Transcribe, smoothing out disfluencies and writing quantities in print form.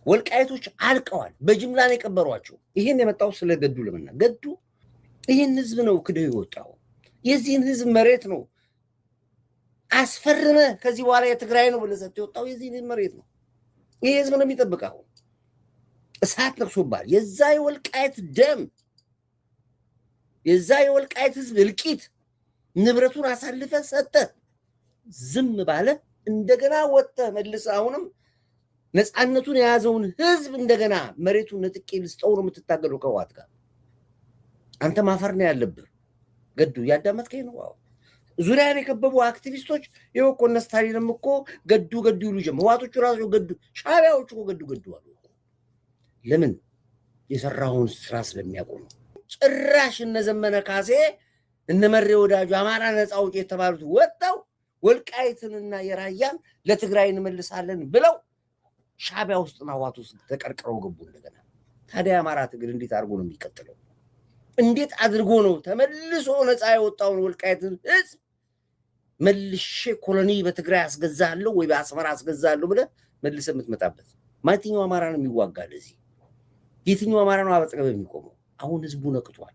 ወልቃይቶች አልቀዋል። በጅምላ ነው የቀበሯቸው። ይሄን የመጣው ስለ ገዱ ለምና ገዱ ይሄን ህዝብ ነው ክደው የወጣው። የዚህን ህዝብ መሬት ነው አስፈርመ ከዚህ በኋላ የትግራይ ነው ብለህ ሰጥተህ የወጣው የዚህን መሬት ነው። ይሄ ህዝብ ነው የሚጠብቀው። እሳት ነክሶባል። የዛ የወልቃይት ደም የዛ የወልቃይት ህዝብ እልቂት ንብረቱን አሳልፈ ሰጠ ዝም ባለ እንደገና ወጣ መልስ አሁንም ነፃነቱን የያዘውን ህዝብ እንደገና መሬቱን ነጥቄ ልስጠው ነው የምትታገለው ከዋት ጋር። አንተ ማፈር ነው ያለብህ ገዱ። ያዳመጥከኝ ነው? አዎ። ዙሪያን የከበቡ አክቲቪስቶች ይኸው እኮ እነ ስታሊንም እኮ ገዱ ገዱ ይሉ ጀመሩ። ህዋቶቹ ራሱ ገዱ፣ ሻዕቢያዎቹ እኮ ገዱ ገዱ አሉ። ለምን? የሰራውን ስራ ስለሚያውቁ ነው። ጭራሽ እነ ዘመነ ካሴ እነ መሬ ወዳጁ አማራ ነፃ አውጪ የተባሉት ወጣው ወልቃይትንና የራያን ለትግራይ እንመልሳለን ብለው ሻዕቢያ ውስጥና ህዋት ውስጥ ተቀርቅረው ገቡ እንደገና። ታዲያ አማራ ትግል እንዴት አድርጎ ነው የሚቀጥለው? እንዴት አድርጎ ነው ተመልሶ ነፃ የወጣውን ወልቃይትን ህዝብ መልሼ ኮሎኒ በትግራይ አስገዛለሁ ወይ በአስመራ አስገዛለሁ ብለህ መልሰህ የምትመጣበት? ማንኛው አማራ ነው የሚዋጋ ለዚህ? የትኛው አማራ ነው አበጸገበ የሚቆመው? አሁን ህዝቡ ነቅቷል።